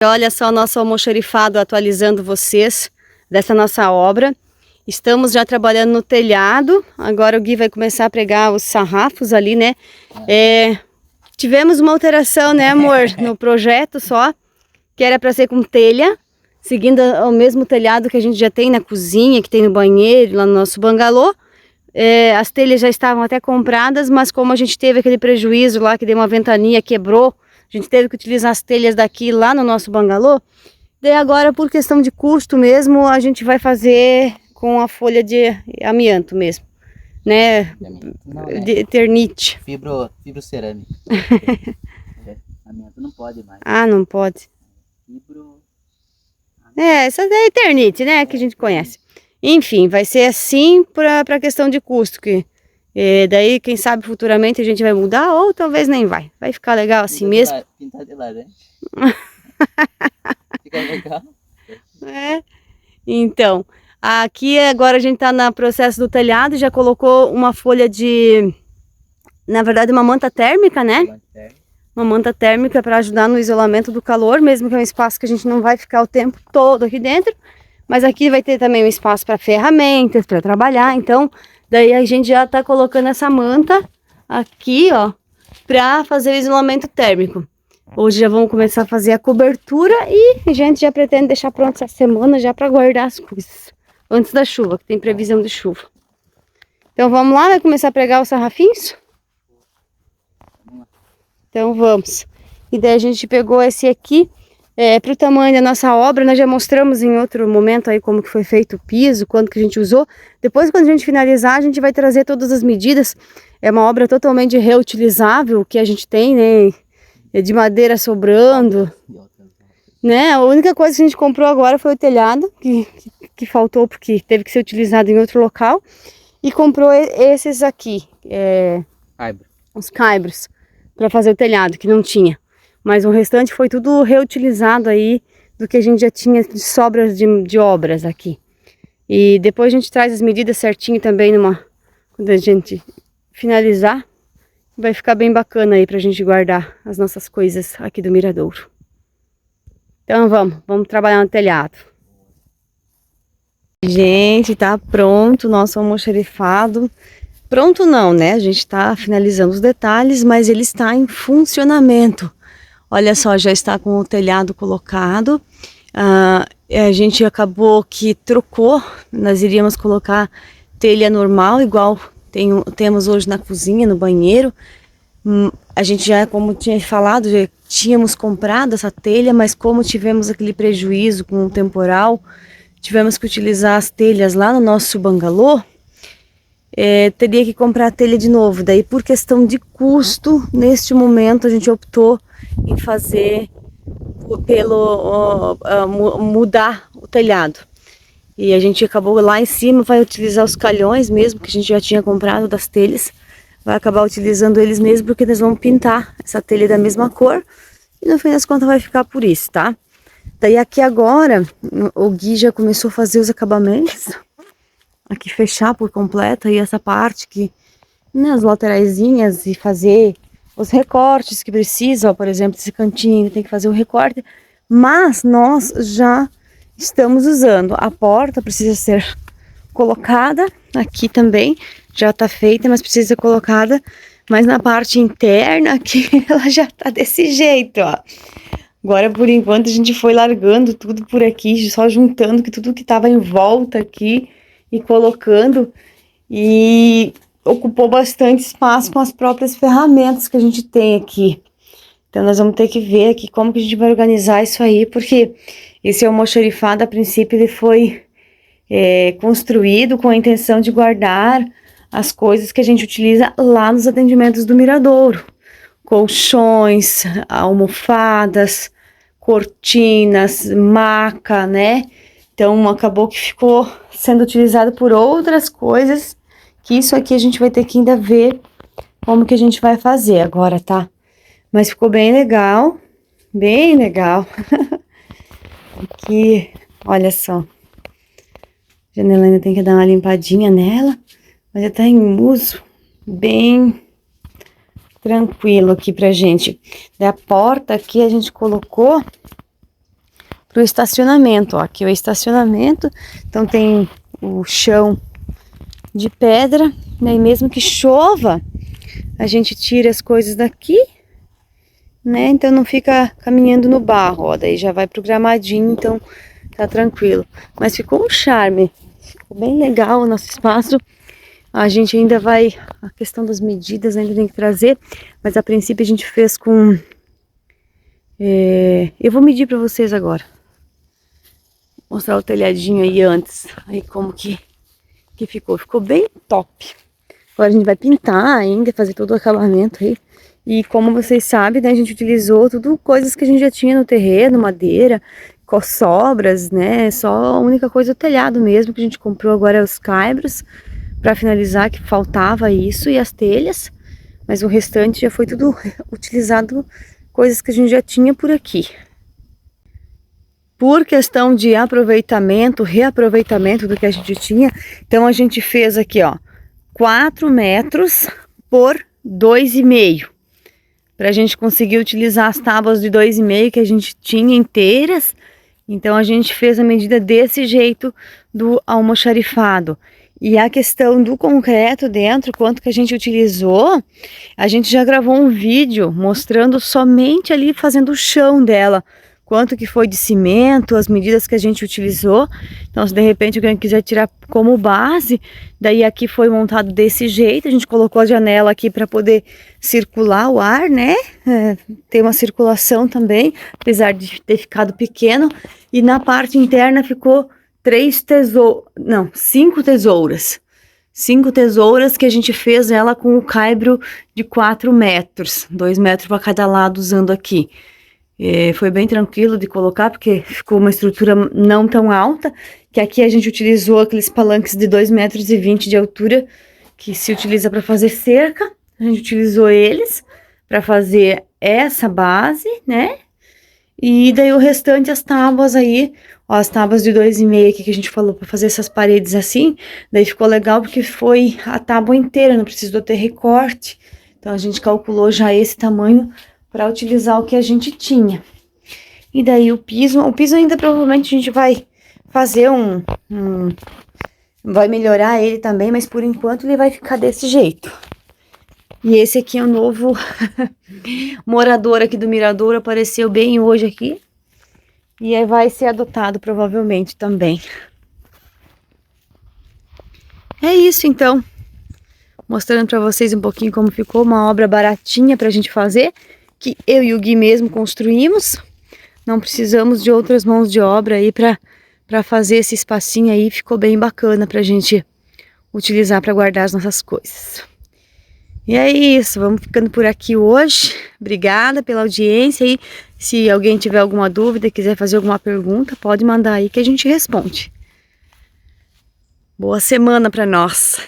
Olha só o nosso almoxarifado atualizando vocês dessa nossa obra. Estamos já trabalhando no telhado. Agora o Gui vai começar a pregar os sarrafos ali, né? Tivemos uma alteração, né, amor, no projeto só, que era para ser com telha, seguindo o mesmo telhado que a gente já tem na cozinha, que tem no banheiro, lá no nosso bangalô. As telhas já estavam até compradas, mas como a gente teve aquele prejuízo lá, que deu uma ventania, quebrou, a gente teve que utilizar as telhas daqui lá no nosso bangalô. Daí agora, por questão de custo mesmo, a gente vai fazer com a folha de amianto mesmo, né? Não, de Eternite. Fibrocerâmica. Amianto não pode mais. Ah, não pode. Fibro... Essa daí é Eternite, né? Que a gente conhece. Enfim, vai ser assim para questão de custo, que daí, quem sabe, futuramente a gente vai mudar, ou talvez nem vai. Vai ficar legal assim mesmo. Pintar de laranja. Fica legal. Então, aqui agora a gente tá no processo do telhado, já colocou uma folha de, na verdade, uma manta térmica, né? Uma manta térmica para ajudar no isolamento do calor, mesmo que é um espaço que a gente não vai ficar o tempo todo aqui dentro. Mas aqui vai ter também um espaço para ferramentas, para trabalhar. Então, daí a gente já tá colocando essa manta aqui, ó, para fazer o isolamento térmico. Hoje já vamos começar a fazer a cobertura e a gente já pretende deixar pronto essa semana já para guardar as coisas. Antes da chuva, que tem previsão de chuva. Então vamos lá, vai começar a pregar os sarrafinhos? Então vamos. E daí a gente pegou esse aqui. Para o tamanho da nossa obra, nós já mostramos em outro momento aí como que foi feito o piso, quanto que a gente usou. Depois, quando a gente finalizar, a gente vai trazer todas as medidas. É uma obra totalmente reutilizável que a gente tem, né? De madeira sobrando, né? A única coisa que a gente comprou agora foi o telhado, que faltou porque teve que ser utilizado em outro local. E comprou esses aqui, os caibros, para fazer o telhado, que não tinha. Mas o restante foi tudo reutilizado aí do que a gente já tinha de sobras de obras aqui. E depois a gente traz as medidas certinho também quando a gente finalizar. Vai ficar bem bacana aí pra gente guardar as nossas coisas aqui do Miradouro. Então vamos trabalhar no telhado. Gente, tá pronto o nosso almoxarifado. Pronto não, né? A gente tá finalizando os detalhes, mas ele está em funcionamento. Olha só, já está com o telhado colocado. A gente acabou que trocou. Nós iríamos colocar telha normal, igual temos hoje na cozinha, no banheiro. A gente já, como tinha falado, já tínhamos comprado essa telha, mas como tivemos aquele prejuízo com o temporal, tivemos que utilizar as telhas lá no nosso bangalô. Teria que comprar a telha de novo. Daí, por questão de custo, neste momento a gente optou em fazer mudar o telhado. E a gente acabou lá em cima, vai utilizar os calhões mesmo, que a gente já tinha comprado das telhas. Vai acabar utilizando eles mesmo, porque nós vamos pintar essa telha da mesma cor. E no fim das contas vai ficar por isso, tá? Daí aqui agora, o Gui já começou a fazer os acabamentos. Aqui fechar por completo aí essa parte que, né, as lateraisinhas, e fazer os recortes que precisa, ó, por exemplo, esse cantinho tem que fazer o recorte, mas nós já estamos usando. A porta precisa ser colocada, aqui também já tá feita, mas precisa ser colocada, mas na parte interna aqui ela já tá desse jeito, ó. Agora, por enquanto, a gente foi largando tudo por aqui, só juntando tudo que tava em volta aqui e colocando, e ocupou bastante espaço com as próprias ferramentas que a gente tem aqui. Então nós vamos ter que ver aqui como que a gente vai organizar isso aí, porque esse almoxarifado, a princípio, ele foi construído com a intenção de guardar as coisas que a gente utiliza lá nos atendimentos do Miradouro. Colchões, almofadas, cortinas, maca, né? Então acabou que ficou sendo utilizado por outras coisas, que isso aqui a gente vai ter que ainda ver como que a gente vai fazer agora, tá? Mas ficou bem legal, bem legal. Aqui, olha só. A janela ainda tem que dar uma limpadinha nela, mas já tá em uso bem tranquilo aqui pra gente. Da porta aqui a gente colocou para o estacionamento. Ó, aqui é o estacionamento, então tem o chão de pedra, né? E mesmo que chova, a gente tira as coisas daqui, né? Então não fica caminhando no barro, ó, daí já vai pro gramadinho, então tá tranquilo. Mas ficou um charme, ficou bem legal o nosso espaço. A gente ainda vai, a questão das medidas ainda tem que trazer, mas a princípio a gente fez com... eu vou medir para vocês agora. Vou mostrar o telhadinho aí antes, aí como que ficou. Ficou bem top. Agora a gente vai pintar ainda, fazer todo o acabamento aí. E como vocês sabem, né, a gente utilizou tudo coisas que a gente já tinha no terreno, madeira, com sobras, né? Só a única coisa é o telhado mesmo que a gente comprou agora é os caibros para finalizar, que faltava isso, e as telhas. Mas o restante já foi tudo utilizado, coisas que a gente já tinha por aqui. Por questão de aproveitamento, reaproveitamento do que a gente tinha, então a gente fez aqui, ó, 4 metros por 2,5. Para a gente conseguir utilizar as tábuas de 2,5 que a gente tinha inteiras. Então a gente fez a medida desse jeito do almoxarifado. E a questão do concreto dentro, quanto que a gente utilizou, a gente já gravou um vídeo mostrando somente ali fazendo o chão dela. Quanto que foi de cimento, as medidas que a gente utilizou. Então se de repente alguém quiser tirar como base, daí aqui foi montado desse jeito. A gente colocou a janela aqui para poder circular o ar, né? Tem uma circulação também, apesar de ter ficado pequeno. E na parte interna ficou 5 tesouras. 5 tesouras que a gente fez ela com o caibro de 4 metros. 2 metros para cada lado usando aqui. Foi bem tranquilo de colocar, porque ficou uma estrutura não tão alta, que aqui a gente utilizou aqueles palanques de 2,20 metros de altura, que se utiliza para fazer cerca. A gente utilizou eles para fazer essa base, né? E daí o restante, as tábuas aí, ó, as tábuas de 2,5 aqui que a gente falou para fazer essas paredes assim, daí ficou legal porque foi a tábua inteira, não precisou ter recorte. Então a gente calculou já esse tamanho para utilizar o que a gente tinha. E daí o piso ainda provavelmente a gente vai fazer vai melhorar ele também, mas por enquanto ele vai ficar desse jeito. E esse aqui é o novo morador aqui do Miradouro, apareceu bem hoje aqui. E aí vai ser adotado provavelmente também. É isso então. Mostrando para vocês um pouquinho como ficou, uma obra baratinha pra gente fazer, que eu e o Gui mesmo construímos. Não precisamos de outras mãos de obra aí para fazer esse espacinho aí. Ficou bem bacana pra gente utilizar para guardar as nossas coisas. E é isso, vamos ficando por aqui hoje. Obrigada pela audiência e se alguém tiver alguma dúvida, quiser fazer alguma pergunta, pode mandar aí que a gente responde. Boa semana para nós!